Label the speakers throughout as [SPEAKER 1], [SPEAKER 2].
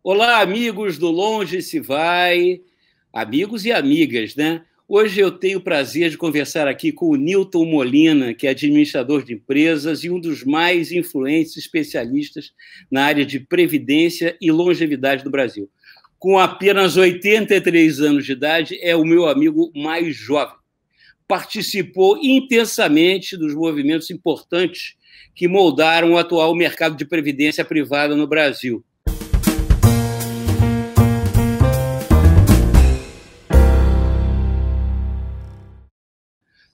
[SPEAKER 1] Olá, amigos do Longe Se Vai, amigos e amigas, né? Hoje eu tenho o prazer de conversar aqui com o Newton Molina, que é administrador de empresas e um dos mais influentes especialistas na área de previdência e longevidade do Brasil. Com apenas 83 anos de idade, é o meu amigo mais jovem. Participou intensamente dos movimentos importantes que moldaram o atual mercado de previdência privada no Brasil.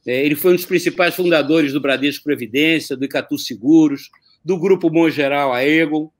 [SPEAKER 1] Ele foi um dos principais fundadores do Bradesco Previdência, do Icatu Seguros, do Grupo Bom Geral Aegon,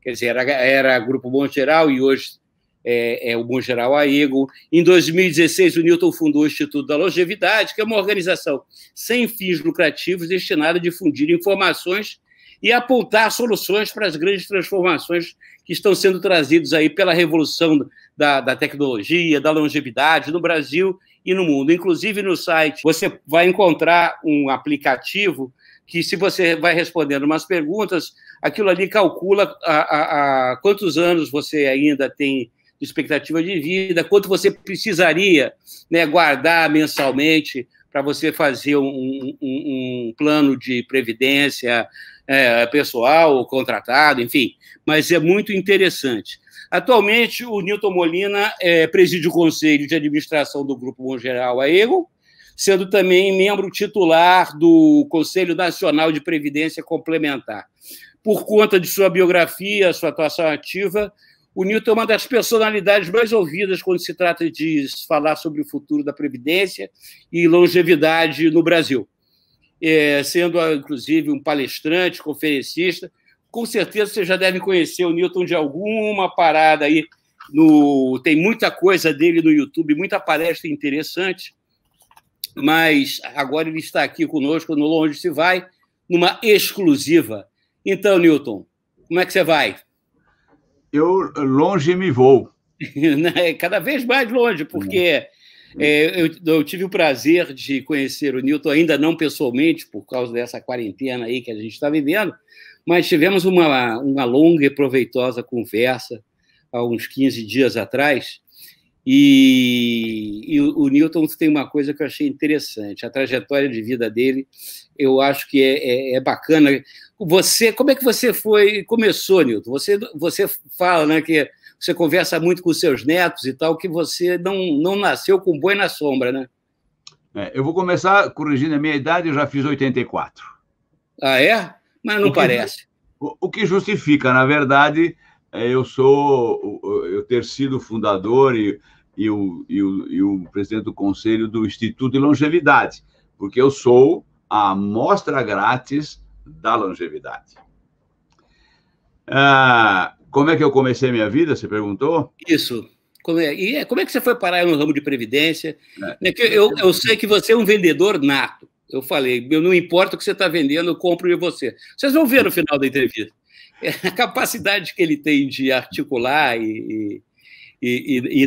[SPEAKER 1] quer dizer, era Grupo Bom Geral e hoje é o Bom Geral Aegon. Em 2016, o Newton fundou o Instituto da Longevidade, que é uma organização sem fins lucrativos destinada a difundir informações e apontar soluções para as grandes transformações que estão sendo trazidas aí pela revolução da tecnologia, da longevidade no Brasil e no mundo. Inclusive, no site, você vai encontrar um aplicativo que, se você vai respondendo umas perguntas, aquilo ali calcula a quantos anos você ainda tem de expectativa de vida, quanto você precisaria, né, guardar mensalmente para você fazer um plano de previdência pessoal ou contratado, enfim. Mas é muito interessante. Atualmente, o Newton Molina preside o Conselho de Administração do Grupo Bom Geral Aegon, sendo também membro titular do Conselho Nacional de Previdência Complementar. Por conta de sua biografia, sua atuação ativa, o Newton é uma das personalidades mais ouvidas quando se trata de falar sobre o futuro da Previdência e longevidade no Brasil. Sendo, inclusive, um palestrante, conferencista. Com certeza você já deve conhecer o Newton de alguma parada aí. Tem muita coisa dele no YouTube, muita palestra interessante, mas agora ele está aqui conosco no Longe Se Vai, numa exclusiva. Então, Newton, como é que você vai?
[SPEAKER 2] Eu longe me vou.
[SPEAKER 1] Cada vez mais longe, porque eu tive o prazer de conhecer o Newton, ainda não pessoalmente, por causa dessa quarentena aí que a gente está vivendo, mas tivemos uma longa e proveitosa conversa há uns 15 dias atrás, e o Newton tem uma coisa que eu achei interessante, a trajetória de vida dele, eu acho que é bacana. Como é que você começou, Newton? Você fala, né, que você conversa muito com seus netos e tal, que você não nasceu com boi na sombra, né?
[SPEAKER 2] Eu vou começar corrigindo a minha idade, eu já fiz 84.
[SPEAKER 1] Ah, é? Mas não parece.
[SPEAKER 2] O que justifica, na verdade, eu ter sido fundador e o presidente do conselho do Instituto de Longevidade, porque eu sou a amostra grátis da longevidade. Como é que eu comecei a minha vida, você perguntou?
[SPEAKER 1] Isso. Como é que você foi parar no ramo de previdência? Eu sei que você é um vendedor nato. Eu falei, não importa o que você está vendendo, eu compro de você. Vocês vão ver no final da entrevista. A capacidade que ele tem de articular e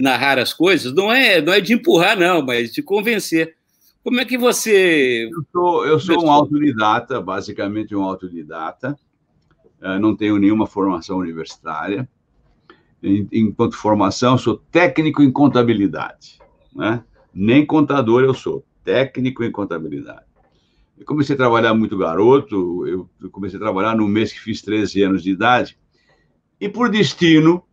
[SPEAKER 1] narrar as coisas não é de empurrar, não, mas de convencer. Como é que você...
[SPEAKER 2] Eu sou um autodidata, basicamente um autodidata. Não tenho nenhuma formação universitária. Enquanto formação, sou técnico em contabilidade, né? Nem contador eu sou, técnico em contabilidade. Eu comecei a trabalhar muito garoto, eu comecei a trabalhar no mês que fiz 13 anos de idade, e por destino,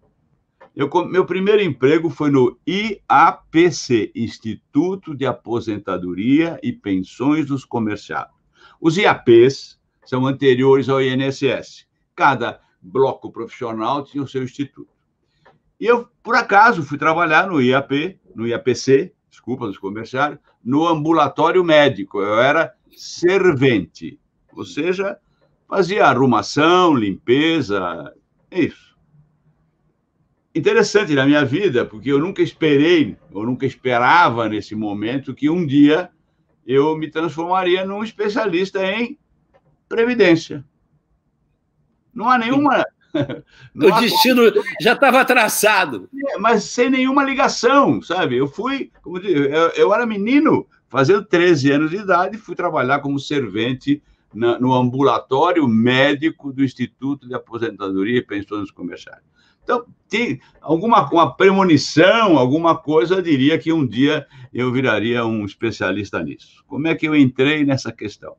[SPEAKER 2] meu primeiro emprego foi no IAPC, Instituto de Aposentadoria e Pensões dos Comerciados. Os IAPs são anteriores ao INSS. Cada bloco profissional tinha o seu instituto. E eu, por acaso, fui trabalhar no IAPC, dos comerciários, no ambulatório médico. Eu era servente, ou seja, fazia arrumação, limpeza, isso. Interessante na minha vida, porque eu nunca esperava nesse momento que um dia eu me transformaria num especialista em previdência. Não há nenhuma...
[SPEAKER 1] O destino já estava traçado.
[SPEAKER 2] Mas sem nenhuma ligação, sabe? Eu era menino, fazendo 13 anos de idade, fui trabalhar como servente no ambulatório médico do Instituto de Aposentadoria e Pensões Comerciais. Então, tem uma premonição, alguma coisa, eu diria que um dia eu viraria um especialista nisso. Como é que eu entrei nessa questão?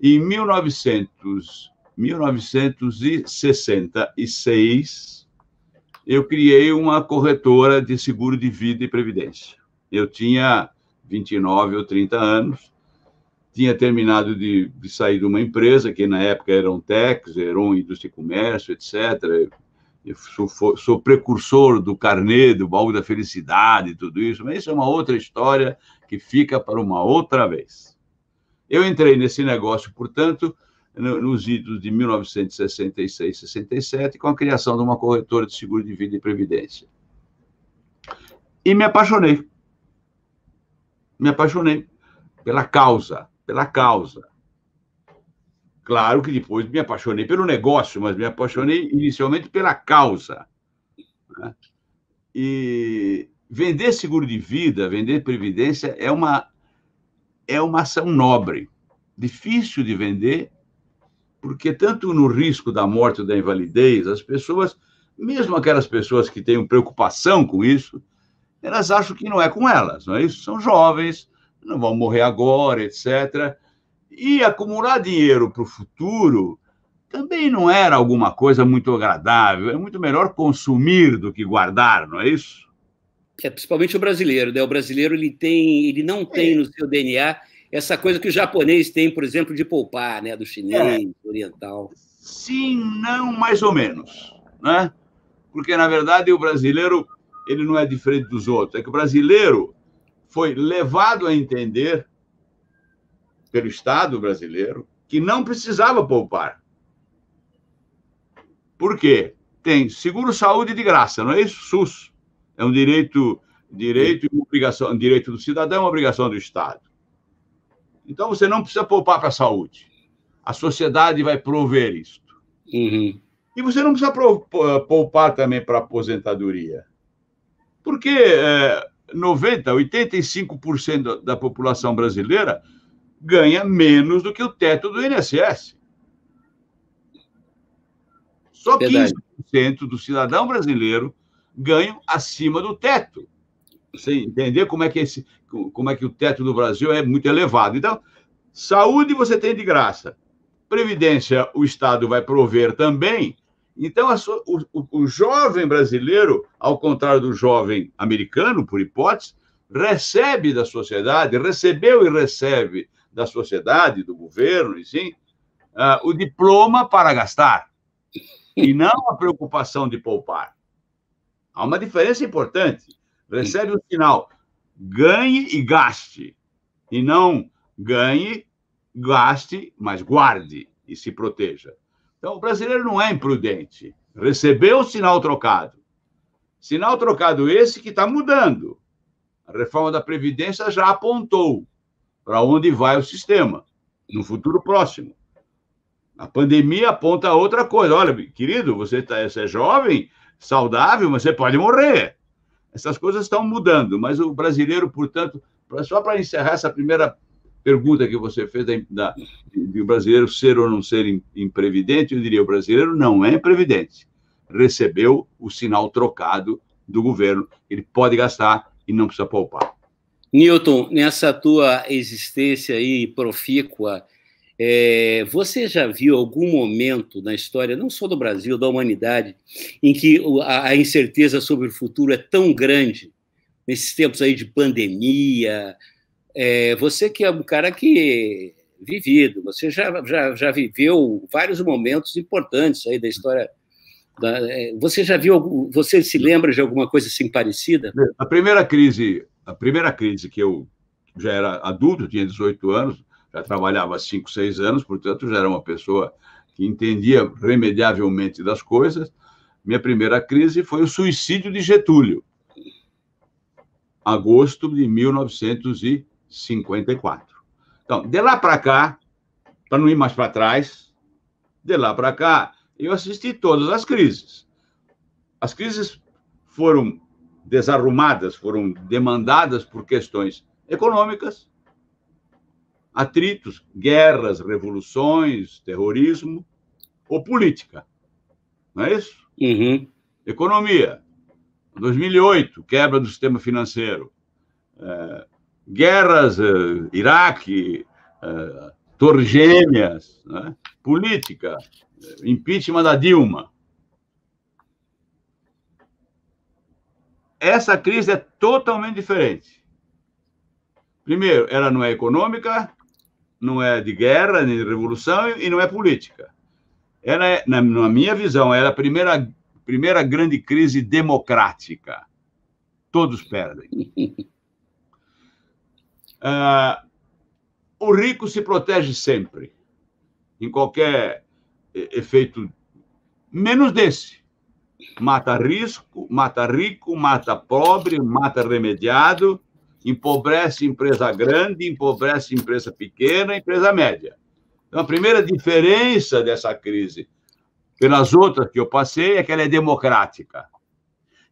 [SPEAKER 2] Em 1966, eu criei uma corretora de seguro de vida e previdência. Eu tinha 29 ou 30 anos, tinha terminado de sair de uma empresa, que na época era um Tex, Heron Indústria e Comércio, etc. Eu sou precursor do carnê, do baú da felicidade, tudo isso, mas isso é uma outra história que fica para uma outra vez. Eu entrei nesse negócio, portanto, nos idos de 1966, 67, com a criação de uma corretora de seguro de vida e previdência. E me apaixonei. Me apaixonei pela causa. Claro que depois me apaixonei pelo negócio, mas me apaixonei inicialmente pela causa. Né? E vender seguro de vida, vender previdência é uma ação nobre, difícil de vender, porque tanto no risco da morte ou da invalidez, as pessoas, mesmo aquelas pessoas que têm preocupação com isso, elas acham que não é com elas, não é isso? São jovens, não vão morrer agora, etc. E acumular dinheiro para o futuro também não era alguma coisa muito agradável. É muito melhor consumir do que guardar, não é isso?
[SPEAKER 1] Principalmente o brasileiro, né? O brasileiro ele não tem no seu DNA essa coisa que o japonês tem, por exemplo, de poupar, né? Do chinês, oriental.
[SPEAKER 2] Sim, não, mais ou menos, né? Porque, na verdade, o brasileiro ele não é diferente dos outros. É que o brasileiro foi levado a entender, pelo Estado brasileiro, que não precisava poupar. Por quê? Tem seguro-saúde de graça, não é isso? SUS. É um direito e uma obrigação, um direito do cidadão, uma obrigação do Estado. Então, você não precisa poupar para a saúde. A sociedade vai prover isso.
[SPEAKER 1] Uhum.
[SPEAKER 2] E você não precisa poupar também para a aposentadoria. Porque 85% da população brasileira ganha menos do que o teto do INSS. Só 15% do cidadão brasileiro ganham acima do teto. Você entender como é que o teto do Brasil é muito elevado. Então, saúde você tem de graça. Previdência, o Estado vai prover também. Então, o jovem brasileiro, ao contrário do jovem americano, por hipótese, recebe da sociedade, recebeu e recebe da sociedade, do governo, sim, o diploma para gastar, e não a preocupação de poupar. Há uma diferença importante. Recebe o sinal, ganhe e gaste, e não ganhe, gaste, mas guarde e se proteja. Então, o brasileiro não é imprudente. Recebeu o sinal trocado. Sinal trocado esse que está mudando. A reforma da Previdência já apontou para onde vai o sistema no futuro próximo. A pandemia aponta outra coisa. Olha, querido, você é jovem, saudável, mas você pode morrer. Essas coisas estão mudando, mas o brasileiro, portanto, só para encerrar essa primeira pergunta que você fez de o brasileiro ser ou não ser imprevidente, eu diria, o brasileiro não é imprevidente. Recebeu o sinal trocado do governo. Ele pode gastar e não precisa poupar.
[SPEAKER 1] Newton, nessa tua existência aí profícua, você já viu algum momento na história, não só do Brasil, da humanidade, em que a incerteza sobre o futuro é tão grande, nesses tempos aí de pandemia? Você que é um cara que vivido, você já viveu vários momentos importantes aí da história. Você já viu, você se lembra de alguma coisa assim parecida?
[SPEAKER 2] A primeira crise que eu já era adulto, tinha 18 anos, já trabalhava há 5, 6 anos, portanto, já era uma pessoa que entendia remediavelmente das coisas. Minha primeira crise foi o suicídio de Getúlio, agosto de 1954. Então, de lá para cá, para não ir mais para trás, de lá para cá, eu assisti todas as crises. As crises foram desarrumadas, foram demandadas por questões econômicas, atritos, guerras, revoluções, terrorismo ou política. Não é isso?
[SPEAKER 1] Uhum.
[SPEAKER 2] Economia. 2008, quebra do sistema financeiro. Guerras, Iraque, Torres Gêmeas, né? Política, impeachment da Dilma. Essa crise é totalmente diferente. Primeiro, ela não é econômica, não é de guerra, nem de revolução, e não é política. Ela é, na minha visão, ela é a primeira grande crise democrática. Todos perdem. O rico se protege sempre, em qualquer efeito, menos desse. Mata rico, mata pobre, mata remediado, empobrece empresa grande, empobrece empresa pequena, empresa média. Então, a primeira diferença dessa crise pelas outras que eu passei é que ela é democrática.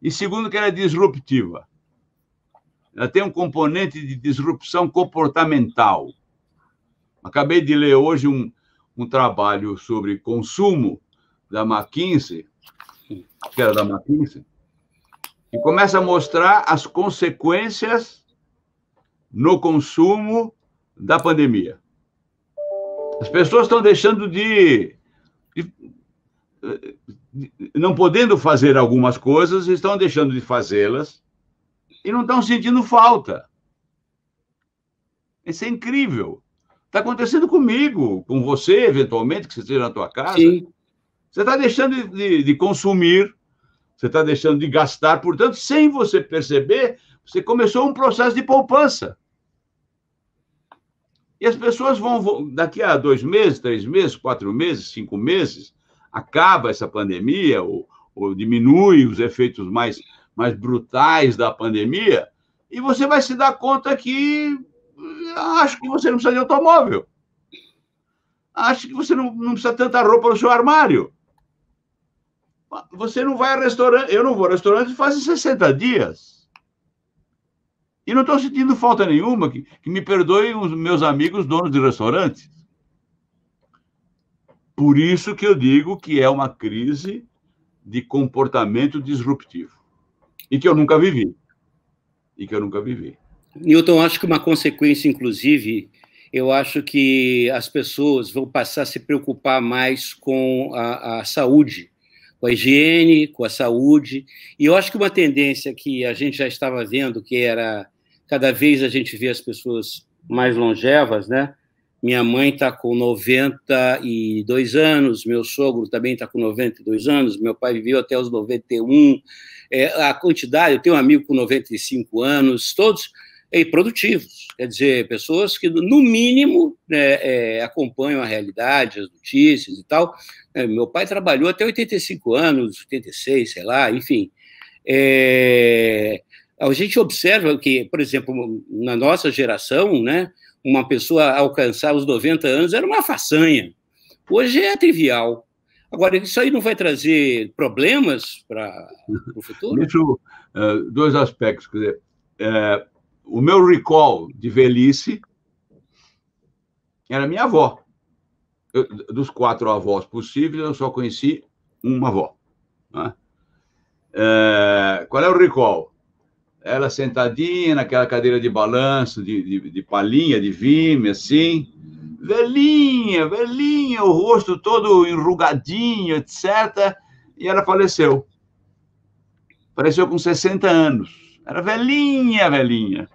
[SPEAKER 2] E segundo, que ela é disruptiva. Ela tem um componente de disrupção comportamental. Acabei de ler hoje um trabalho sobre consumo da McKinsey, que era da McKinsey, e começa a mostrar as consequências no consumo da pandemia. As pessoas estão deixando não podendo fazer algumas coisas, estão deixando de fazê-las e não estão sentindo falta. Isso é incrível. Está acontecendo comigo, com você, eventualmente, que você esteja na tua casa.
[SPEAKER 1] Sim.
[SPEAKER 2] Você está deixando de consumir, você está deixando de gastar, portanto, sem você perceber, você começou um processo de poupança. E as pessoas vão daqui a 2 meses, 3 meses, 4 meses, 5 meses, acaba essa pandemia, ou diminui os efeitos mais brutais da pandemia, e você vai se dar conta que acho que você não precisa de automóvel. Acho que você não precisa de tanta roupa no seu armário. Você não vai a restaurante, eu não vou a restaurante faz 60 dias. E não estou sentindo falta nenhuma, que me perdoem os meus amigos donos de restaurantes. Por isso que eu digo que é uma crise de comportamento disruptivo. E que eu nunca vivi.
[SPEAKER 1] Newton, acho que uma consequência, inclusive, eu acho que as pessoas vão passar a se preocupar mais com a saúde, com a higiene, com a saúde. E eu acho que uma tendência que a gente já estava vendo, que era cada vez a gente vê as pessoas mais longevas, né? Minha mãe está com 92 anos, meu sogro também está com 92 anos, meu pai viveu até os 91. A quantidade, eu tenho um amigo com 95 anos, todos produtivos, quer dizer, pessoas que, no mínimo, acompanham a realidade, as notícias e tal. Meu pai trabalhou até 85 anos, 86, sei lá, enfim. A gente observa que, por exemplo, na nossa geração, né, uma pessoa alcançar os 90 anos era uma façanha. Hoje é trivial. Agora, isso aí não vai trazer problemas para o futuro?
[SPEAKER 2] Isso, 2 aspectos. Quer dizer, o meu recall de velhice era minha avó. Dos 4 avós possíveis, eu só conheci uma avó. Né? Qual é o recall? Ela sentadinha naquela cadeira de balanço, de palhinha, de vime, assim, velhinha, o rosto todo enrugadinho, etc. E ela faleceu. Faleceu com 60 anos. Era velhinha.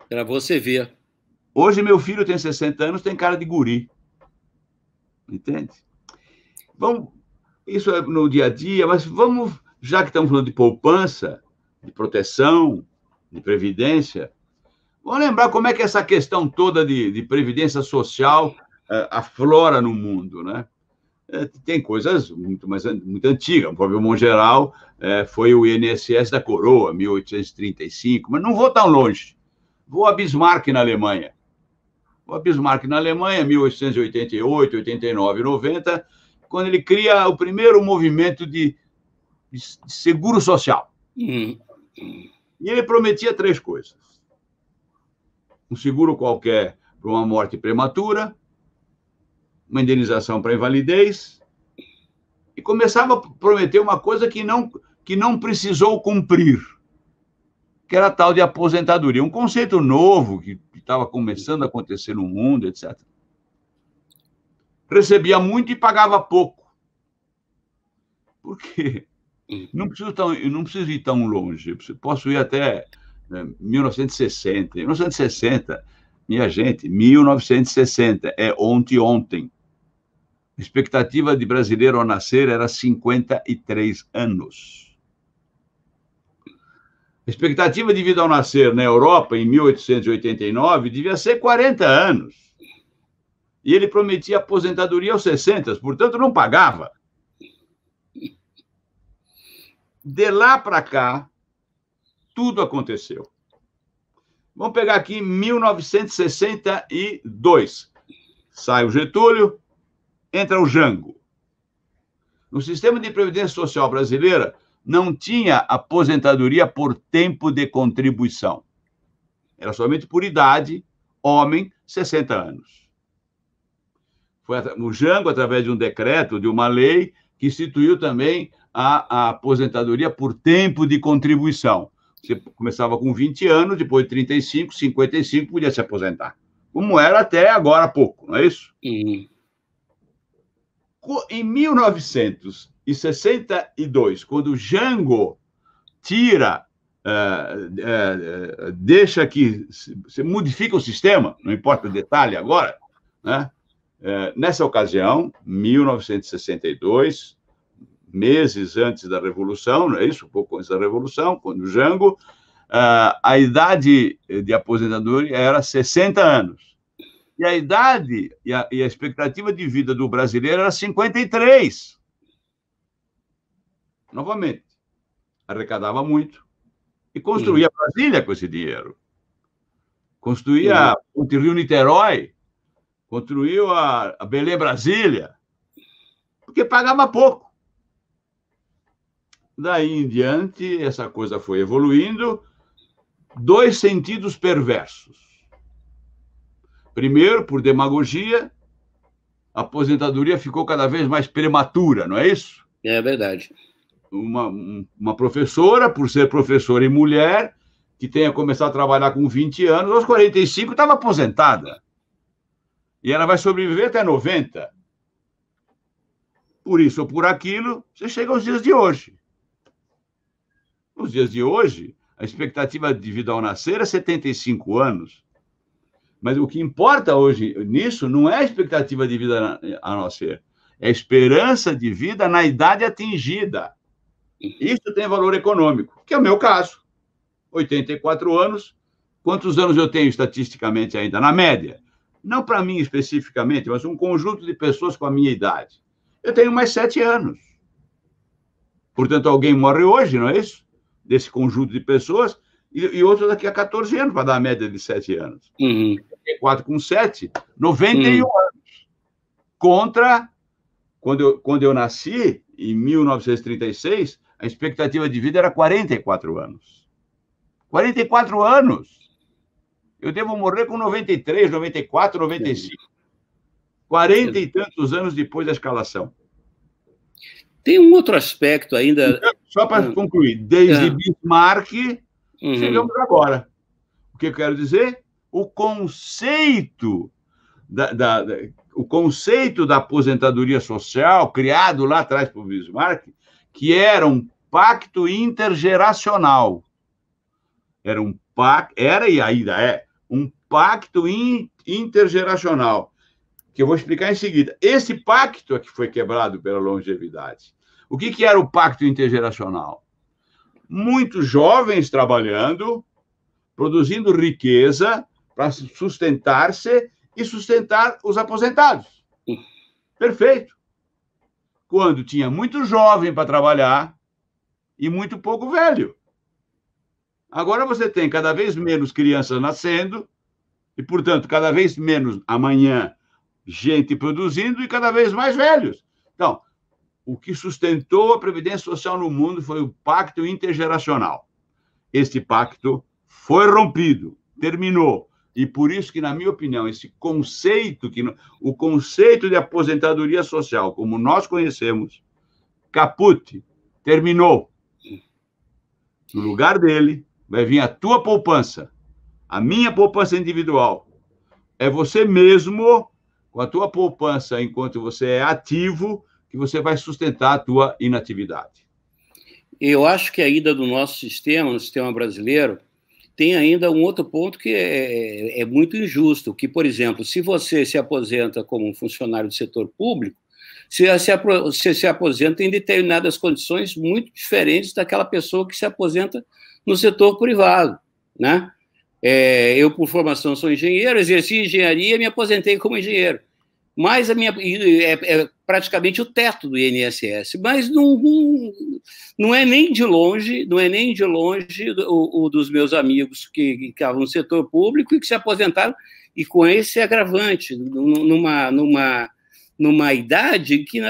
[SPEAKER 1] Para você ver.
[SPEAKER 2] Hoje, meu filho tem 60 anos, tem cara de guri. Entende? Vamos, isso é no dia a dia, mas vamos... Já que estamos falando de poupança, de proteção, de previdência, vamos lembrar como é que essa questão toda de previdência social aflora no mundo, né? Tem coisas muito antigas. O próprio Mongeral foi o INSS da Coroa, 1835, mas não vou tão longe. Vou a Bismarck, na Alemanha. 1888, 89, 90, quando ele cria o primeiro movimento de seguro social. E ele prometia 3 coisas. Um seguro qualquer para uma morte prematura, uma indenização para invalidez e começava a prometer uma coisa que não precisou cumprir, que era a tal de aposentadoria, um conceito novo que estava começando a acontecer no mundo, etc. Recebia muito e pagava pouco. Por quê? Não preciso ir tão longe, posso ir até 1960. 1960, minha gente, 1960, é ontem. A expectativa de brasileiro ao nascer era 53 anos. A expectativa de vida ao nascer na Europa, em 1889, devia ser 40 anos. E ele prometia aposentadoria aos 60, portanto, não pagava. De lá para cá, tudo aconteceu. Vamos pegar aqui 1962. Sai o Getúlio, entra o Jango. No sistema de previdência social brasileira, não tinha aposentadoria por tempo de contribuição. Era somente por idade, homem, 60 anos. Foi o Jango, através de um decreto, de uma lei, que instituiu também a aposentadoria por tempo de contribuição. Você começava com 20 anos, depois de 35, 55, podia se aposentar. Como era até agora há pouco, não é isso?
[SPEAKER 1] Uhum.
[SPEAKER 2] Em 1962, quando o Jango tira, deixa que você modifica o sistema, não importa o detalhe agora, né? Nessa ocasião, 1962, meses antes da Revolução, não é isso? Um pouco antes da Revolução, quando o Jango, a idade de aposentadoria era 60 anos. E a idade e a expectativa de vida do brasileiro era 53. Novamente, arrecadava muito e construía Brasília com esse dinheiro. Construía a Ponte Rio-Niterói, construiu a Belém-Brasília, porque pagava pouco. Daí em diante, essa coisa foi evoluindo, dois sentidos perversos. Primeiro, por demagogia, a aposentadoria ficou cada vez mais prematura, não é isso?
[SPEAKER 1] É verdade.
[SPEAKER 2] Uma professora, por ser professora e mulher, que tenha começado a trabalhar com 20 anos, aos 45 estava aposentada. E ela vai sobreviver até 90. Por isso ou por aquilo, você chega aos dias de hoje. Nos dias de hoje, a expectativa de vida ao nascer é 75 anos. Mas o que importa hoje nisso não é a expectativa de vida a nascer, é a esperança de vida na idade atingida. Isso tem valor econômico, que é o meu caso. 84 anos. Quantos anos eu tenho estatisticamente ainda? Na média. Não para mim especificamente, mas um conjunto de pessoas com a minha idade. Eu tenho mais 7 anos. Portanto, alguém morre hoje, não é isso? Desse conjunto de pessoas, e outro daqui a 14 anos, para dar a média de 7 anos. 4 com 7, 91 anos. Contra, quando eu nasci, em 1936, a expectativa de vida era 44 anos. 44 anos! Eu devo morrer com 93, 94, 95. 40 e tantos anos depois da escalação.
[SPEAKER 1] Tem um outro aspecto ainda...
[SPEAKER 2] Então, só para concluir, desde Bismarck, chegamos agora. O que eu quero dizer? O conceito da aposentadoria social, criado lá atrás por Bismarck, que era um pacto intergeracional. Era e ainda é um pacto intergeracional, que eu vou explicar em seguida. Esse pacto é que foi quebrado pela longevidade. O que era o pacto intergeracional? Muitos jovens trabalhando, produzindo riqueza para sustentar-se e sustentar os aposentados. Perfeito. Quando tinha muito jovem para trabalhar e muito pouco velho. Agora você tem cada vez menos crianças nascendo e, portanto, cada vez menos amanhã gente produzindo e cada vez mais velhos. Então, o que sustentou a Previdência Social no mundo foi o pacto intergeracional. Este pacto foi rompido, terminou. E por isso que, na minha opinião, o conceito de aposentadoria social, como nós conhecemos, caput, terminou. No lugar dele, vai vir a tua poupança, a minha poupança individual. É você mesmo, com a tua poupança, enquanto você é ativo, que você vai sustentar a tua inatividade.
[SPEAKER 1] Eu acho que a ida do nosso sistema, no sistema brasileiro, tem ainda um outro ponto que é muito injusto, que, por exemplo, se você se aposenta como um funcionário do setor público, você se aposenta em determinadas condições muito diferentes daquela pessoa que se aposenta no setor privado, né? Eu, por formação, sou engenheiro, exerci engenharia e me aposentei como engenheiro. Mas é praticamente o teto do INSS, mas não é nem de longe, o dos meus amigos que estavam no setor público e que se aposentaram, e com esse agravante, numa idade que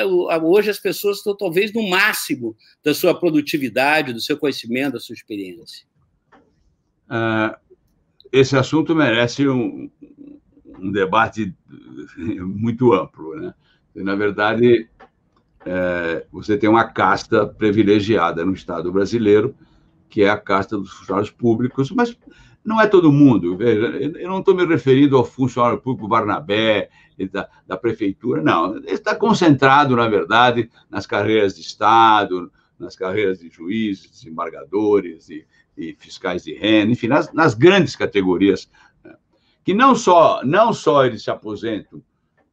[SPEAKER 1] hoje as pessoas estão talvez no máximo da sua produtividade, do seu conhecimento, da sua experiência.
[SPEAKER 2] Esse assunto merece um debate muito amplo, né? Na verdade, você tem uma casta privilegiada no Estado brasileiro, que é a casta dos funcionários públicos, mas não é todo mundo. Veja, eu não estou me referindo ao funcionário público Barnabé, da prefeitura, não. Ele está concentrado, na verdade, nas carreiras de Estado, nas carreiras de juízes, desembargadores e fiscais de renda, enfim, nas grandes categorias, né? Que não só eles se aposentam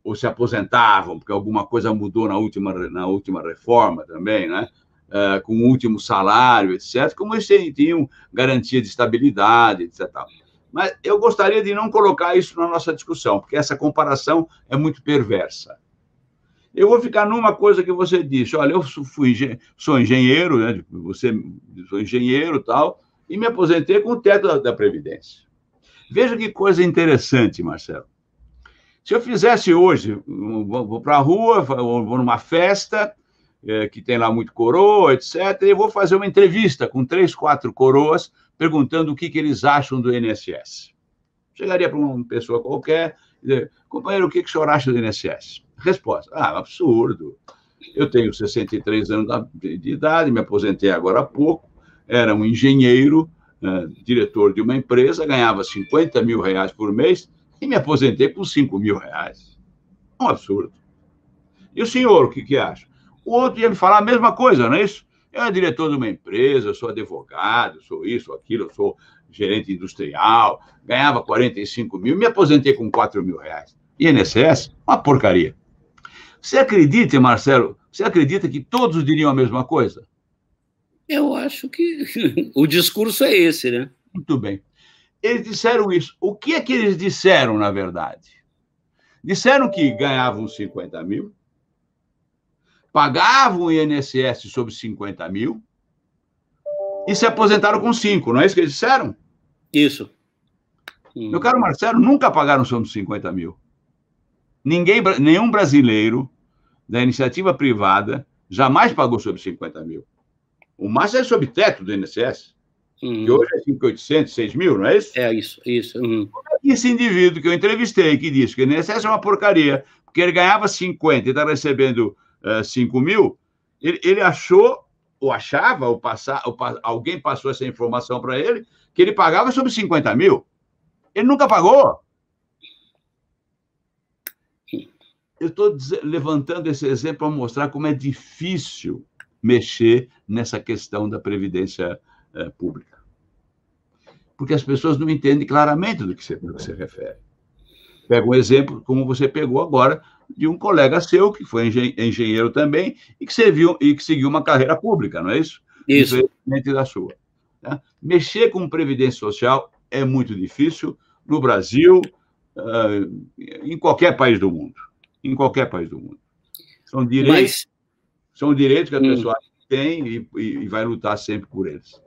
[SPEAKER 2] ou se aposentavam, porque alguma coisa mudou na última reforma também, né? Com o último salário, etc., como eles tinham garantia de estabilidade, etc. Mas eu gostaria de não colocar isso na nossa discussão, porque essa comparação é muito perversa. Eu vou ficar numa coisa que você disse: olha, eu sou engenheiro, né? Sou engenheiro e tal, e me aposentei com o teto da Previdência. Veja que coisa interessante, Marcelo. Se eu fizesse hoje, vou para a rua, vou numa festa, que tem lá muito coroa, etc., e eu vou fazer uma entrevista com 3, 4 coroas, perguntando o que eles acham do INSS. Chegaria para uma pessoa qualquer e dizer: companheiro, o que o senhor acha do INSS? Resposta: absurdo. Eu tenho 63 anos de idade, me aposentei agora há pouco, era um engenheiro, diretor de uma empresa, ganhava 50 mil reais por mês e me aposentei com 5 mil reais. Um absurdo. E o senhor, o que acha? O outro ia me falar a mesma coisa, não é isso? Eu era diretor de uma empresa, sou advogado, sou isso, aquilo, sou gerente industrial, ganhava 45 mil, me aposentei com 4 mil reais. INSS, uma porcaria. Você acredita, Marcelo, que todos diriam a mesma coisa?
[SPEAKER 1] Eu acho que o discurso é esse, né?
[SPEAKER 2] Muito bem. Eles disseram isso. O que é que eles disseram, na verdade? Disseram que ganhavam 50 mil, pagavam o INSS sobre 50 mil e se aposentaram com 5, não é isso que eles disseram?
[SPEAKER 1] Isso.
[SPEAKER 2] Meu caro Marcelo, nunca pagaram sobre 50 mil. Nenhum brasileiro da iniciativa privada jamais pagou sobre 50 mil. O máximo é sob teto do INSS, que hoje é 5.800, 6 mil, não é isso?
[SPEAKER 1] É isso.
[SPEAKER 2] Esse indivíduo que eu entrevistei, que disse que o INSS é uma porcaria, porque ele ganhava 50 e está recebendo 5 mil, ele achou, ou achava, alguém passou essa informação para ele, que ele pagava sobre 50 mil. Ele nunca pagou. Eu estou levantando esse exemplo para mostrar como é difícil mexer nessa questão da previdência pública. Porque as pessoas não entendem claramente do que você refere. Pega um exemplo, como você pegou agora, de um colega seu, que foi engenheiro também, e que seguiu uma carreira pública, não é isso?
[SPEAKER 1] Isso.
[SPEAKER 2] Diferentemente da sua. Tá? Mexer com previdência social é muito difícil no Brasil, em qualquer país do mundo. Em qualquer país do mundo. São direitos que a pessoa tem e vai lutar sempre por eles.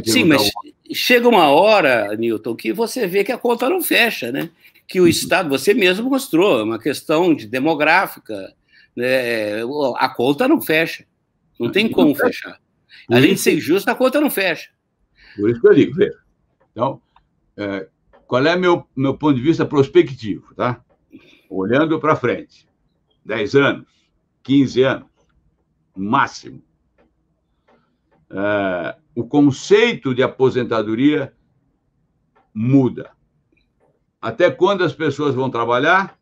[SPEAKER 1] Sim, mas chega uma hora, Newton, que você vê que a conta não fecha, né? Que o Estado, você mesmo mostrou, é uma questão demográfica, né? A conta não fecha. Não tem como fechar. Além de ser injusto, a conta não fecha.
[SPEAKER 2] Por isso que eu digo, veja. Então, qual é meu ponto de vista prospectivo, tá? Olhando para frente, 10 anos, 15 anos. no máximo. O conceito de aposentadoria muda. Até quando as pessoas vão trabalhar?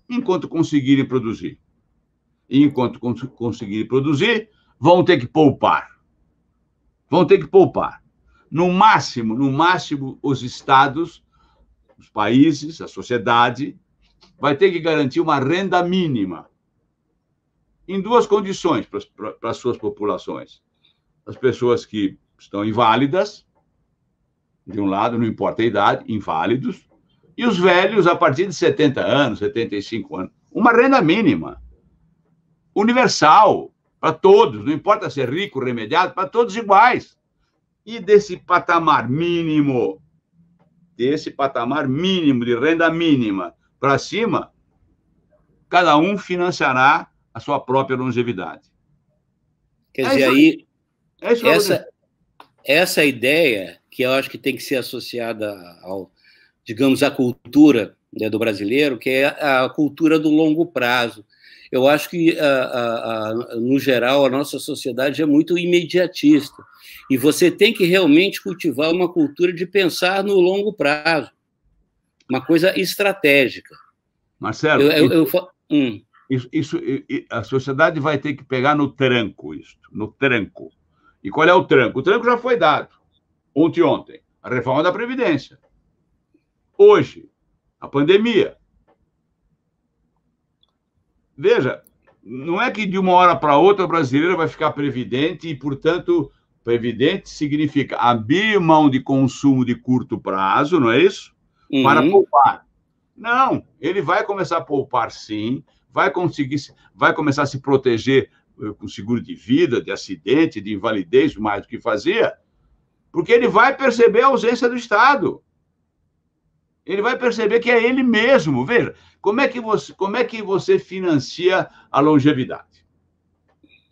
[SPEAKER 2] Enquanto conseguirem produzir. E enquanto conseguirem produzir, vão ter que poupar. Vão ter que poupar. No máximo, os estados, os países, a sociedade, vai ter que garantir uma renda mínima em duas condições para as suas populações. As pessoas que estão inválidas, de um lado, não importa a idade, inválidos, e os velhos a partir de 70 anos, 75 anos. Uma renda mínima, universal, para todos, não importa se é rico, remediado, para todos iguais. E desse patamar mínimo de renda mínima para cima, cada um financiará a sua própria longevidade.
[SPEAKER 1] Quer dizer, aí, essa ideia, que eu acho que tem que ser associada digamos, à cultura, né, do brasileiro, que é a cultura do longo prazo. Eu acho que, no geral, a nossa sociedade é muito imediatista. E você tem que realmente cultivar uma cultura de pensar no longo prazo, uma coisa estratégica.
[SPEAKER 2] Marcelo, a sociedade vai ter que pegar no tranco, no tranco. E qual é o tranco? O tranco já foi dado ontem, a reforma da Previdência. Hoje, a pandemia. Veja, não é que de uma hora para outra o brasileiro vai ficar previdente e, portanto, previdente significa abrir mão de consumo de curto prazo, não é isso? Para poupar. Não, ele vai começar a poupar, sim, vai começar a se proteger com seguro de vida, de acidente, de invalidez, mais do que fazia, porque ele vai perceber a ausência do Estado. Ele vai perceber que é ele mesmo. Veja, como é que você financia a longevidade?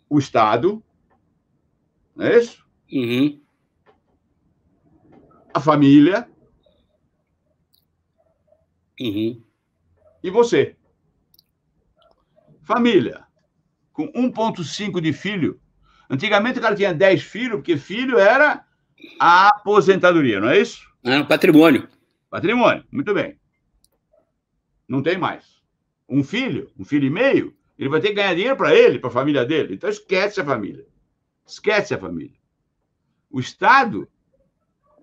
[SPEAKER 2] O Estado, não é isso?
[SPEAKER 1] Uhum.
[SPEAKER 2] A família.
[SPEAKER 1] Uhum.
[SPEAKER 2] E você. Família. Com 1,5 de filho. Antigamente o cara tinha 10 filhos, porque filho era a aposentadoria, não é isso?
[SPEAKER 1] Patrimônio.
[SPEAKER 2] Patrimônio, muito bem. Não tem mais. Um filho e meio, ele vai ter que ganhar dinheiro para ele, para a família dele. Então esquece a família. Esquece a família. O Estado,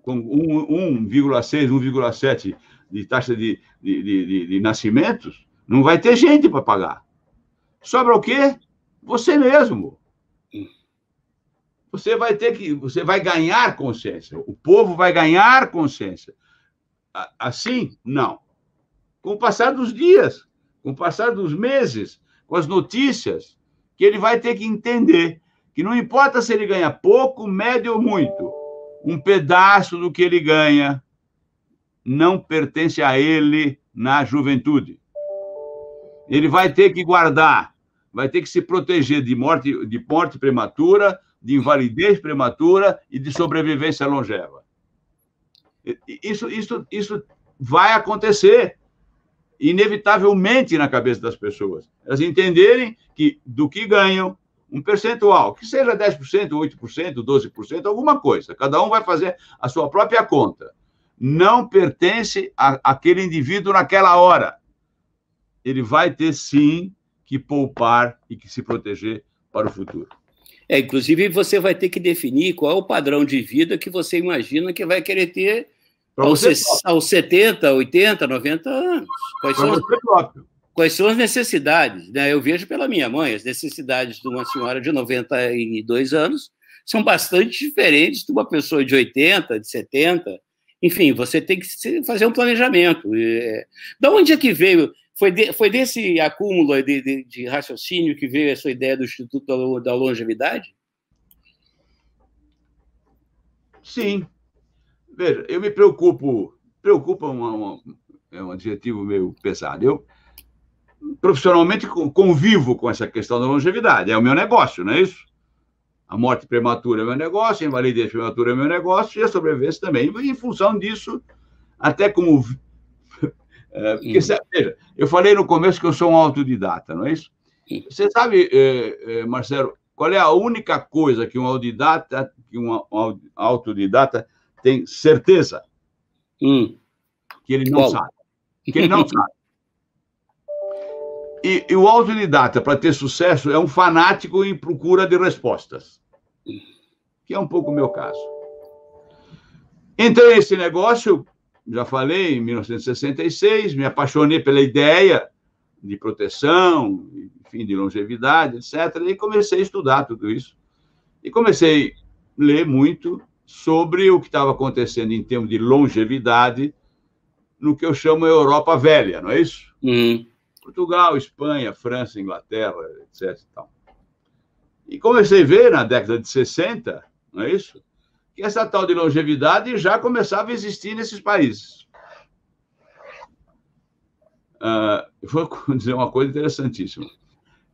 [SPEAKER 2] com 1,6, 1,7 de taxa de nascimentos, não vai ter gente para pagar. Sobra o quê? Você mesmo. Você vai ganhar consciência. O povo vai ganhar consciência. Assim, não. Com o passar dos dias, com o passar dos meses, com as notícias, que ele vai ter que entender que não importa se ele ganha pouco, médio ou muito, um pedaço do que ele ganha não pertence a ele na juventude. Ele vai ter que guardar, vai ter que se proteger de morte prematura, de invalidez prematura e de sobrevivência longeva. Isso vai acontecer, inevitavelmente, na cabeça das pessoas. Elas entenderem que do que ganham, um percentual, que seja 10%, 8%, 12%, alguma coisa. Cada um vai fazer a sua própria conta. Não pertence àquele indivíduo naquela hora. Ele vai ter, sim, que poupar e que se proteger para o futuro.
[SPEAKER 1] Inclusive, você vai ter que definir qual é o padrão de vida que você imagina que vai querer ter aos 70, 80, 90 anos. Quais são as necessidades? Né? Eu vejo pela minha mãe, as necessidades de uma senhora de 92 anos são bastante diferentes de uma pessoa de 80, de 70. Enfim, você tem que fazer um planejamento. Da onde é que veio? Foi desse acúmulo de raciocínio que veio essa ideia do Instituto da Longevidade?
[SPEAKER 2] Sim. Veja, eu me preocupo. Preocupa é um adjetivo meio pesado. Eu, profissionalmente, convivo com essa questão da longevidade. É o meu negócio, não é isso? A morte prematura é meu negócio, a invalidez prematura é meu negócio, e a sobrevivência também. E, em função disso, até como... Porque, veja, eu falei no começo que eu sou um autodidata, não é isso? Você sabe, Marcelo, qual é a única coisa que um autodidata tem certeza? Que ele não sabe. Que ele não sabe. E o autodidata, para ter sucesso, é um fanático em procura de respostas, que é um pouco o meu caso. Entrei nesse negócio, já falei, em 1966, me apaixonei pela ideia de proteção, enfim, de longevidade, etc., e comecei a estudar tudo isso. E comecei a ler muito sobre o que estava acontecendo em termos de longevidade no que eu chamo Europa Velha, não é isso? Portugal, Espanha, França, Inglaterra, etc. E comecei a ver, na década de 60, não é isso? Que essa tal de longevidade já começava a existir nesses países. Vou dizer uma coisa interessantíssima.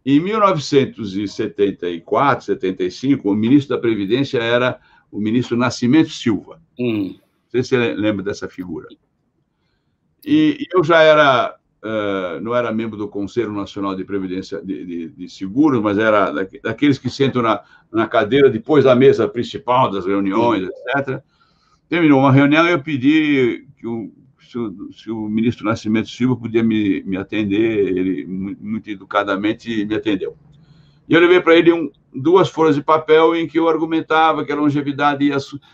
[SPEAKER 2] Em 1974, 75, o ministro da Previdência era o ministro Nascimento Silva. Não sei se você lembra dessa figura. E eu já era... não era membro do Conselho Nacional de Previdência de Seguros, mas era daqueles que sentam na cadeira depois da mesa principal das reuniões, etc. Terminou uma reunião e eu pedi se o ministro Nascimento Silva podia me atender. Ele, muito educadamente, me atendeu. E eu levei para ele 2 folhas de papel em que eu argumentava que a longevidade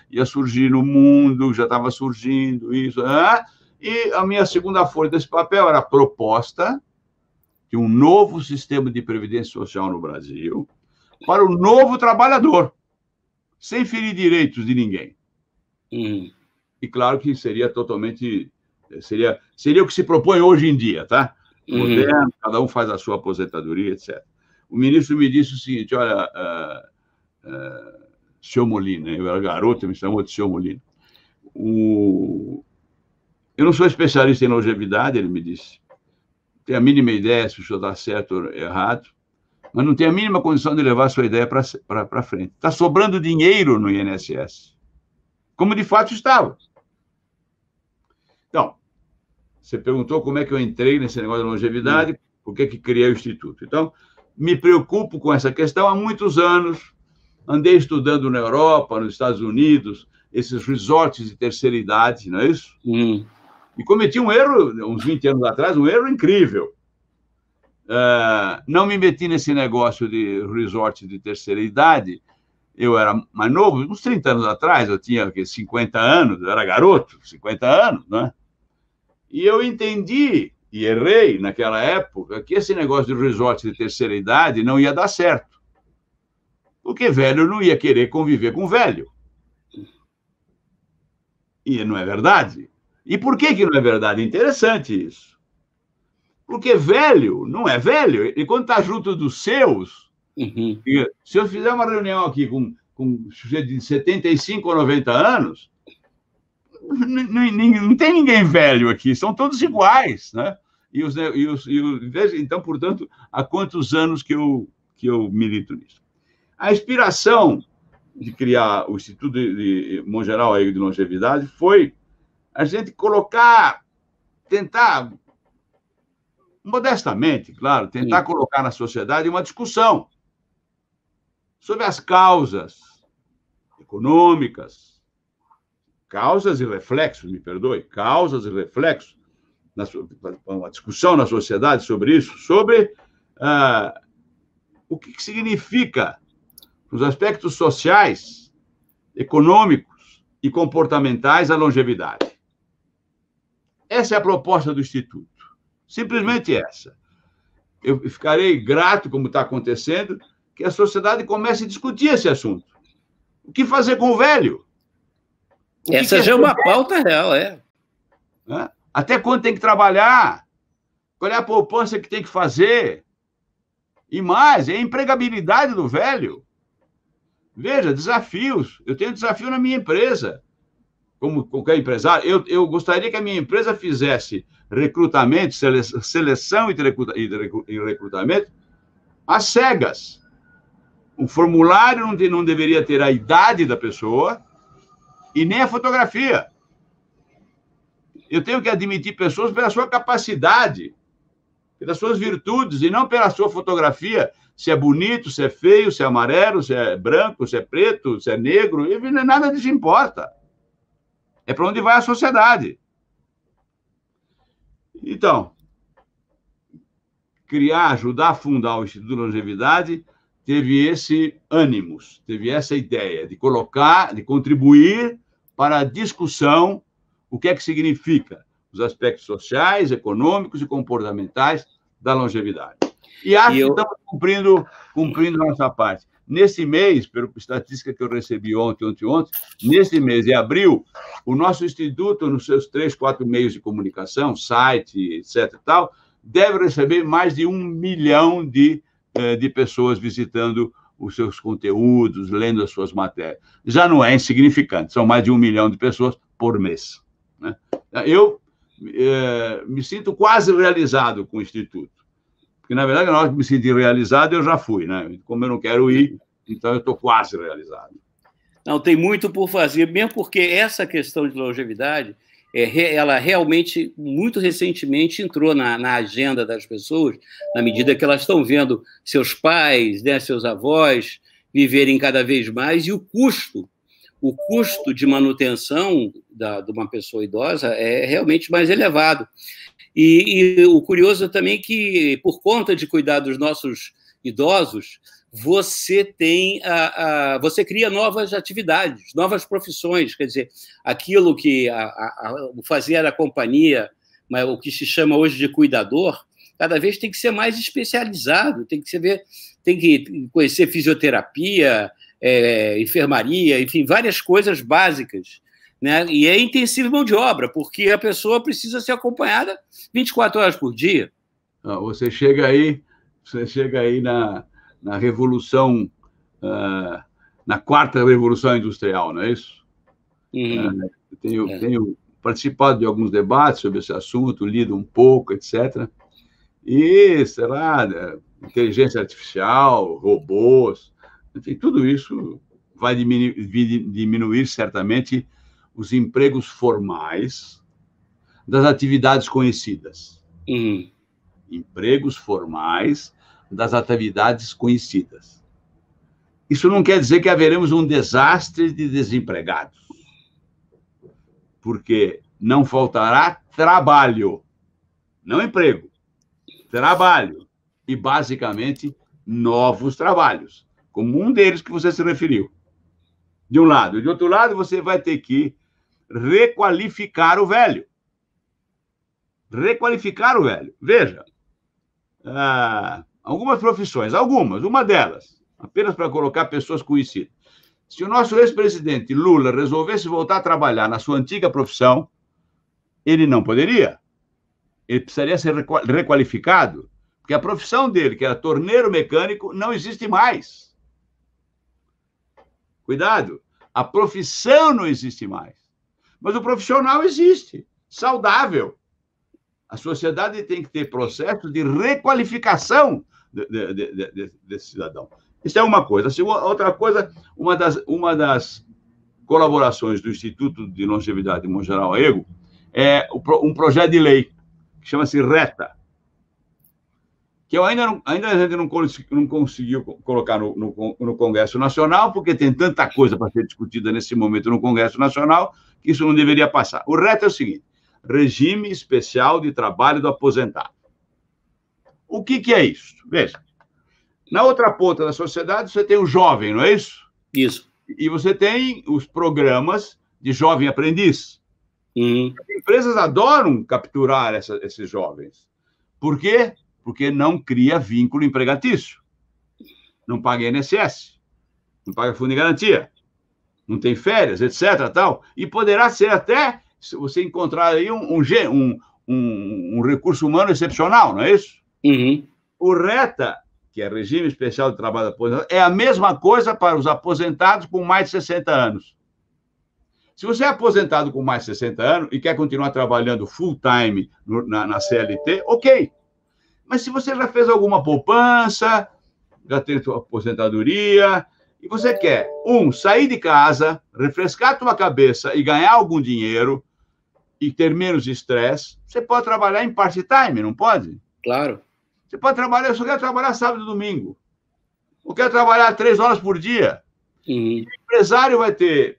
[SPEAKER 2] ia surgir no mundo, já estava surgindo, isso... E a minha segunda folha desse papel era a proposta de um novo sistema de previdência social no Brasil para o novo trabalhador, sem ferir direitos de ninguém. E claro que seria totalmente... Seria o que se propõe hoje em dia, tá? Moderno, cada um faz a sua aposentadoria, etc. O ministro me disse o seguinte: olha, senhor Molina, eu era garoto, me chamou de senhor Molina. Eu não sou especialista em longevidade, ele me disse. Tenho a mínima ideia se o senhor está certo ou errado, mas não tenho a mínima condição de levar a sua ideia para frente. Está sobrando dinheiro no INSS, como de fato estava. Então, você perguntou como é que eu entrei nesse negócio de longevidade, por que criei o Instituto. Então, me preocupo com essa questão há muitos anos. Andei estudando na Europa, nos Estados Unidos, esses resorts de terceira idade, não é isso? E cometi um erro, uns 20 anos atrás, um erro incrível. Não me meti nesse negócio de resort de terceira idade. Eu era mais novo, uns 30 anos atrás, eu tinha 50 anos, eu era garoto, 50 anos, né? E eu entendi, e errei naquela época, que esse negócio de resort de terceira idade não ia dar certo. Porque velho não ia querer conviver com velho. E não é verdade. E por que não é verdade? Interessante isso. Porque velho não é velho. E quando está junto dos seus... Se eu fizer uma reunião aqui com de 75 ou 90 anos, não tem ninguém velho aqui, são todos iguais, né? Então, portanto, há quantos anos que eu milito nisso? A inspiração de criar o Instituto Mongeral de Longevidade foi a gente tentar, modestamente, claro, colocar na sociedade uma discussão sobre as causas econômicas, causas e reflexos, me perdoe, causas e reflexos, uma discussão na sociedade sobre isso, sobre o que significa os aspectos sociais, econômicos e comportamentais a longevidade. Essa é a proposta do Instituto. Simplesmente essa. Eu ficarei grato, como está acontecendo, que a sociedade comece a discutir esse assunto. O que fazer com o velho?
[SPEAKER 1] Essa já é uma pauta real, é.
[SPEAKER 2] Até quando tem que trabalhar? Qual é a poupança que tem que fazer? E mais, é a empregabilidade do velho. Veja, desafios. Eu tenho desafio na minha empresa. Como qualquer empresário, eu gostaria que a minha empresa fizesse recrutamento, seleção e recrutamento às cegas. Um formulário não deveria ter a idade da pessoa e nem a fotografia. Eu tenho que admitir pessoas pela sua capacidade, pelas suas virtudes, e não pela sua fotografia, se é bonito, se é feio, se é amarelo, se é branco, se é preto, se é negro, e nada disso importa. É para onde vai a sociedade. Então, ajudar a fundar o Instituto de Longevidade teve esse ânimos, teve essa ideia de colocar, de contribuir para a discussão o que é que significa os aspectos sociais, econômicos e comportamentais da longevidade. E acho que estamos cumprindo a nossa parte. Nesse mês, pela estatística que eu recebi ontem, nesse mês de abril, o nosso instituto, nos seus 3, 4 meios de comunicação, site, etc. e tal, deve receber mais de 1 milhão de pessoas visitando os seus conteúdos, lendo as suas matérias. Já não é insignificante, são mais de 1 milhão de pessoas por mês, né? Eu me sinto quase realizado com o Instituto, porque, na verdade, na hora que me senti realizado, eu já fui, né? Como eu não quero ir, então eu estou quase realizado.
[SPEAKER 1] Não, tem muito por fazer, mesmo porque essa questão de longevidade, ela realmente, muito recentemente, entrou na agenda das pessoas, na medida que elas estão vendo seus pais, né, seus avós viverem cada vez mais, e o custo de manutenção de uma pessoa idosa é realmente mais elevado. E o curioso também é que, por conta de cuidar dos nossos idosos, você cria novas atividades, novas profissões, quer dizer, aquilo que fazer a companhia, o que se chama hoje de cuidador, cada vez tem que ser mais especializado, tem que conhecer fisioterapia, enfermaria, enfim, várias coisas básicas, né? E é intensivo mão de obra, porque a pessoa precisa ser acompanhada 24 horas por dia.
[SPEAKER 2] Você chega aí na revolução, na 4ª revolução industrial, não é isso?
[SPEAKER 1] Uhum.
[SPEAKER 2] Tenho participado de alguns debates sobre esse assunto, lido um pouco, etc. E, sei lá, inteligência artificial, robôs, enfim, tudo isso vai diminuir certamente os empregos formais das atividades conhecidas.
[SPEAKER 1] Uhum.
[SPEAKER 2] Empregos formais das atividades conhecidas. Isso não quer dizer que haveremos um desastre de desempregados, porque não faltará trabalho, não emprego, trabalho, e basicamente novos trabalhos, como um deles que você se referiu. De um lado. De outro lado, você vai ter que requalificar o velho. Requalificar o velho. Veja, algumas profissões, uma delas, apenas para colocar pessoas conhecidas. Se o nosso ex-presidente Lula resolvesse voltar a trabalhar na sua antiga profissão, ele não poderia. Ele precisaria ser requalificado, porque a profissão dele, que era torneiro mecânico, não existe mais. Cuidado, a profissão não existe mais, mas o profissional existe, saudável. A sociedade tem que ter processo de requalificação desse cidadão. Isso é uma coisa. Outra coisa, uma das colaborações do Instituto de Longevidade Mongeral Aego é um projeto de lei que chama-se RETA, que eu ainda a gente não conseguiu colocar no Congresso Nacional, porque tem tanta coisa para ser discutida nesse momento no Congresso Nacional, que isso não deveria passar. O RETA é o seguinte: Regime Especial de Trabalho do Aposentado. O que é isso? Veja, na outra ponta da sociedade você tem o jovem, não é isso?
[SPEAKER 1] Isso.
[SPEAKER 2] E você tem os programas de jovem aprendiz. As empresas adoram capturar esses jovens. Por quê? Porque não cria vínculo empregatício. Não paga INSS, não paga fundo de garantia, não tem férias, etc. Tal. E poderá ser até, se você encontrar aí um recurso humano excepcional, não é isso?
[SPEAKER 1] Uhum.
[SPEAKER 2] O RETA, que é Regime Especial de Trabalho Aposentado, é a mesma coisa para os aposentados com mais de 60 anos. Se você é aposentado com mais de 60 anos e quer continuar trabalhando full-time na CLT, ok. Mas se você já fez alguma poupança, já tem sua aposentadoria, e você quer, sair de casa, refrescar a tua cabeça e ganhar algum dinheiro e ter menos estresse, você pode trabalhar em part-time, não pode?
[SPEAKER 1] Claro.
[SPEAKER 2] Você pode trabalhar, eu só quero trabalhar sábado e domingo. Eu quero trabalhar 3 horas por dia.
[SPEAKER 1] Uhum.
[SPEAKER 2] O empresário vai ter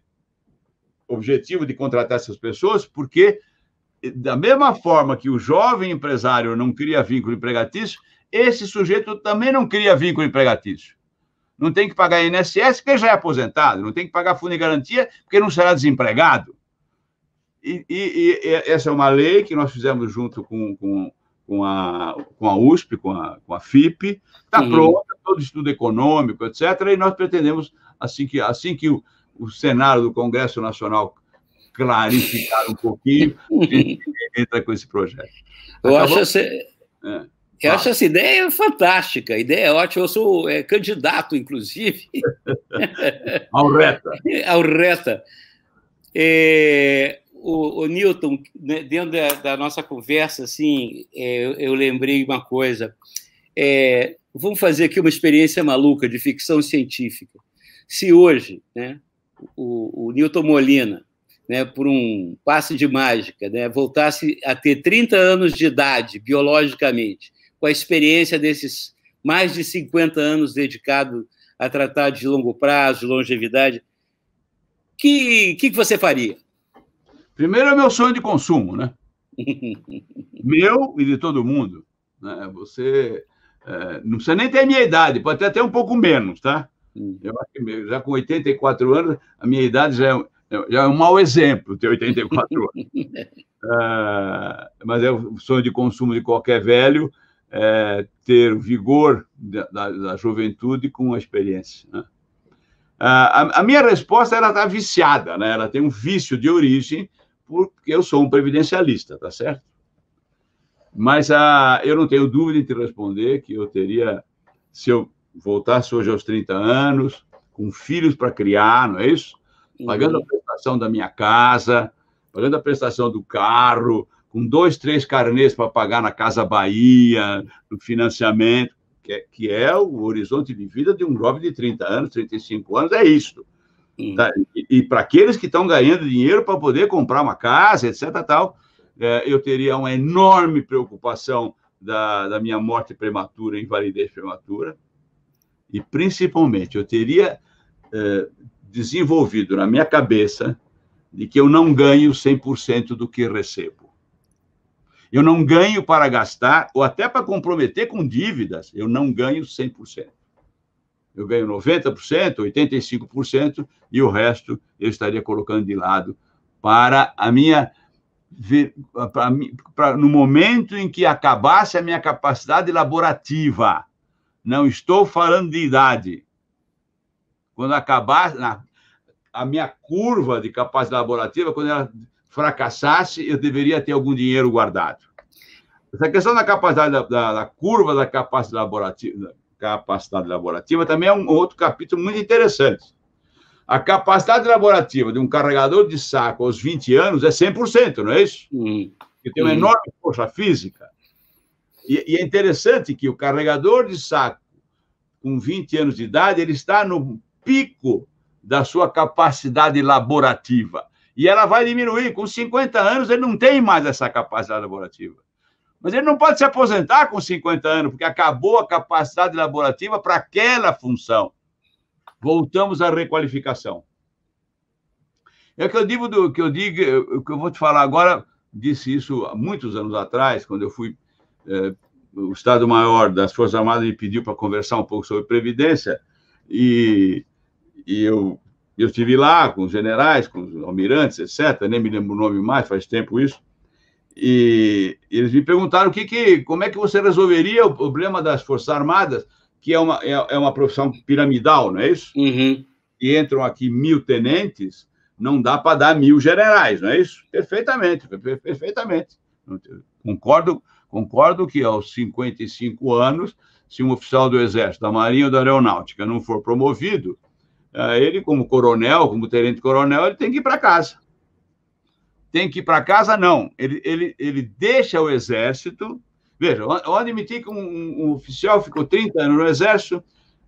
[SPEAKER 2] objetivo de contratar essas pessoas, porque, da mesma forma que o jovem empresário não cria vínculo empregatício, esse sujeito também não cria vínculo empregatício. Não tem que pagar INSS, porque já é aposentado. Não tem que pagar fundo de garantia, porque não será desempregado. E essa é uma lei que nós fizemos junto com a USP, com a FIP. Está pronta, todo estudo econômico, etc. E nós pretendemos, assim que o Senado do Congresso Nacional clarificar um pouquinho, a gente entra com esse projeto.
[SPEAKER 1] Eu acho essa ideia fantástica, a ideia é ótima. Eu sou candidato, inclusive.
[SPEAKER 2] Ao Reta.
[SPEAKER 1] Ao Reta. O Newton, dentro da nossa conversa, assim, eu lembrei uma coisa. Vamos fazer aqui uma experiência maluca de ficção científica. Se hoje, né, o Newton Molina, né, por um passe de mágica, né, voltasse a ter 30 anos de idade, biologicamente, com a experiência desses mais de 50 anos dedicado a tratar de longo prazo, de longevidade, o que você faria?
[SPEAKER 2] Primeiro é meu sonho de consumo, né? Meu e de todo mundo. Né? Você não precisa nem ter a minha idade, pode ter até um pouco menos, tá? Eu acho que já com 84 anos, a minha idade já é um mau exemplo, ter 84 anos. Mas é o sonho de consumo de qualquer velho, ter o vigor da juventude com a experiência. Né? A minha resposta, ela está viciada, né? Ela tem um vício de origem, porque eu sou um previdencialista, tá certo? Mas eu não tenho dúvida em te responder que eu teria, se eu voltasse hoje aos 30 anos, com filhos para criar, não é isso? Pagando a prestação da minha casa, pagando a prestação do carro, com 2, 3 carnês para pagar na Casa Bahia, no financiamento, que é o horizonte de vida de um jovem de 30 anos, 35 anos, é isso. Tá? E para aqueles que estão ganhando dinheiro para poder comprar uma casa, etc., tal, eu teria uma enorme preocupação da minha morte prematura, invalidez prematura, e, principalmente, eu teria desenvolvido na minha cabeça de que eu não ganho 100% do que recebo. Eu não ganho para gastar, ou até para comprometer com dívidas, eu não ganho 100%. Eu ganho 90%, 85%, e o resto eu estaria colocando de lado para no momento em que acabasse a minha capacidade laborativa. Não estou falando de idade. Quando acabasse a minha curva de capacidade laborativa, quando ela fracassasse, eu deveria ter algum dinheiro guardado. Essa questão da capacidade da curva da capacidade laborativa também é um outro capítulo muito interessante. A capacidade laborativa de um carregador de saco aos 20 anos é 100%, não é isso? Que tem uma enorme força física. E é interessante que o carregador de saco com 20 anos de idade, ele está no pico da sua capacidade laborativa. E ela vai diminuir. Com 50 anos, ele não tem mais essa capacidade laborativa. Mas ele não pode se aposentar com 50 anos, porque acabou a capacidade laborativa para aquela função. Voltamos à requalificação. É o que eu digo, o que eu vou te falar agora, disse isso há muitos anos atrás, quando eu fui... o Estado-Maior das Forças Armadas me pediu para conversar um pouco sobre Previdência, e eu estive lá com os generais, com os almirantes, etc., nem me lembro o nome mais, faz tempo isso, e eles me perguntaram como é que você resolveria o problema das Forças Armadas, que é uma profissão piramidal, não é isso? E entram aqui 1.000 tenentes, não dá para dar 1.000 generais, não é isso? Perfeitamente. Concordo que aos 55 anos, se um oficial do Exército, da Marinha ou da Aeronáutica não for promovido, ele, como coronel, como tenente-coronel, ele tem que ir para casa. Tem que ir para casa, não. Ele deixa o Exército. Veja, eu admiti que um oficial ficou 30 anos no Exército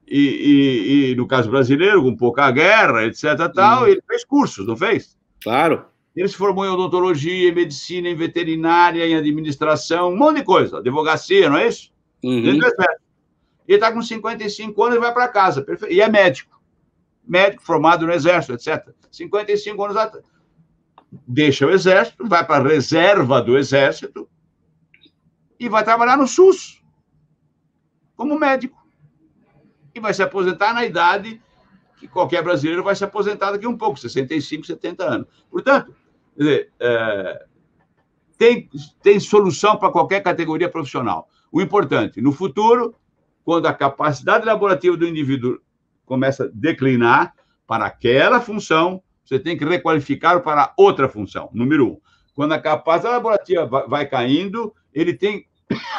[SPEAKER 2] e no caso brasileiro, com pouca guerra, etc., tal, ele fez cursos, não fez?
[SPEAKER 1] Claro.
[SPEAKER 2] Ele se formou em odontologia, em medicina, em veterinária, em administração, um monte de coisa, advocacia, não é isso? Ele está com 55 anos e vai para casa. E é médico. Médico formado no Exército, etc. 55 anos atrás. Deixa o Exército, vai para a reserva do Exército e vai trabalhar no SUS como médico. E vai se aposentar na idade que qualquer brasileiro vai se aposentar daqui um pouco, 65, 70 anos. Portanto, quer dizer, tem solução para qualquer categoria profissional. O importante, no futuro, quando a capacidade laborativa do indivíduo começa a declinar para aquela função, você tem que requalificar para outra função, número 1. Quando a capacidade laborativa vai caindo, ele tem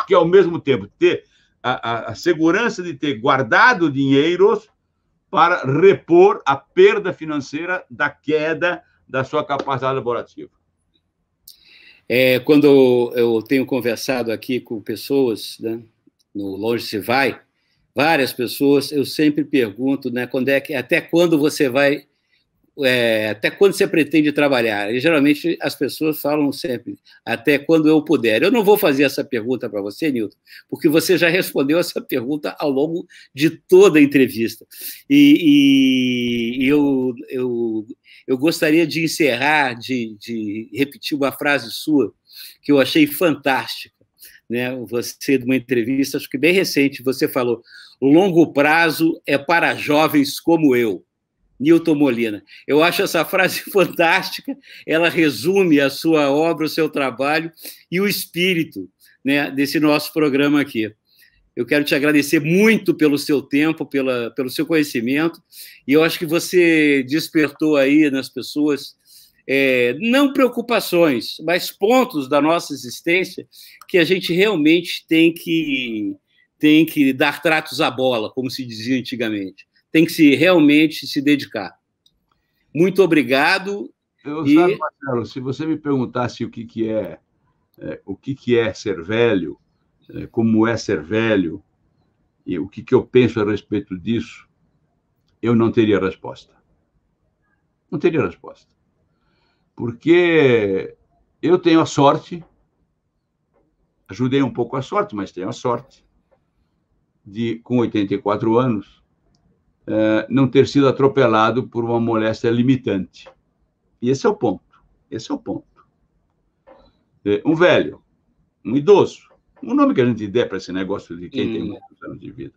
[SPEAKER 2] que, ao mesmo tempo, ter a segurança de ter guardado dinheiros para repor a perda financeira da queda da sua capacidade laborativa.
[SPEAKER 1] Quando eu tenho conversado aqui com pessoas, né, no Longe Se Vai, várias pessoas, eu sempre pergunto, né, até quando você vai, até quando você pretende trabalhar? E geralmente as pessoas falam sempre, até quando eu puder. Eu não vou fazer essa pergunta para você, Newton, porque você já respondeu essa pergunta ao longo de toda a entrevista. E eu gostaria de encerrar, de repetir uma frase sua, que eu achei fantástica, né? Você, de uma entrevista, acho que bem recente, você falou, longo prazo é para jovens como eu. Newton Molina. Eu acho essa frase fantástica, ela resume a sua obra, o seu trabalho e o espírito, né, desse nosso programa aqui. Eu quero te agradecer muito pelo seu tempo, pelo seu conhecimento, e eu acho que você despertou aí nas pessoas, não preocupações, mas pontos da nossa existência que a gente realmente tem que dar tratos à bola, como se dizia antigamente. Tem que realmente se dedicar. Muito obrigado.
[SPEAKER 2] Sabe, Marcelo, se você me perguntasse o que é ser velho, como é ser velho, e o que eu penso a respeito disso, eu não teria resposta. Não teria resposta. Porque eu tenho a sorte, ajudei um pouco a sorte, mas tenho a sorte de, com 84 anos, não ter sido atropelado por uma moléstia limitante. E esse é o ponto. Esse é o ponto. Um velho, um idoso, um nome que a gente der para esse negócio de quem tem muitos anos de vida,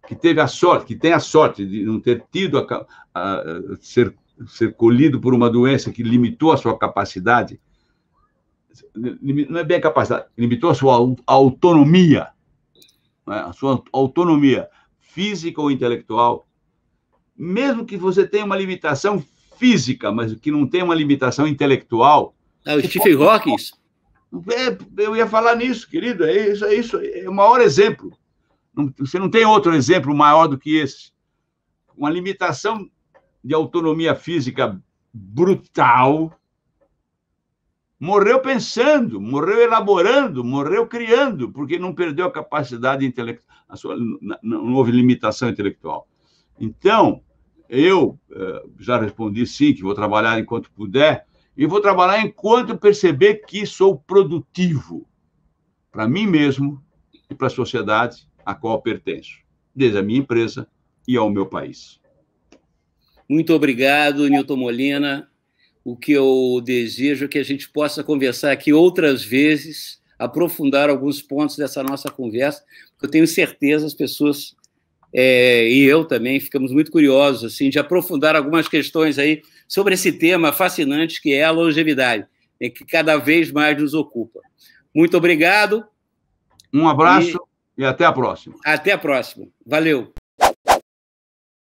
[SPEAKER 2] que tem a sorte de não ter tido ser colhido por uma doença que limitou a sua capacidade, não é bem a capacidade, limitou a sua autonomia, né? A sua autonomia física ou intelectual, mesmo que você tenha uma limitação física, mas que não tenha uma limitação intelectual.
[SPEAKER 1] O Stephen Hawking?
[SPEAKER 2] Eu ia falar nisso, querido. É isso, é o maior exemplo. Você não tem outro exemplo maior do que esse. Uma limitação de autonomia física brutal. Morreu pensando, morreu elaborando, morreu criando, porque não perdeu a capacidade intelectual, não houve limitação intelectual. Então, eu já respondi sim, que vou trabalhar enquanto puder, e vou trabalhar enquanto perceber que sou produtivo para mim mesmo e para a sociedade a qual pertenço, desde a minha empresa e ao meu país.
[SPEAKER 1] Muito obrigado, Newton Molina. O que eu desejo é que a gente possa conversar aqui outras vezes, aprofundar alguns pontos dessa nossa conversa, porque eu tenho certeza as pessoas... e eu também ficamos muito curiosos assim, de aprofundar algumas questões aí sobre esse tema fascinante que é a longevidade, que cada vez mais nos ocupa. Muito obrigado.
[SPEAKER 2] Um abraço e até a próxima.
[SPEAKER 1] Até a próxima. Valeu.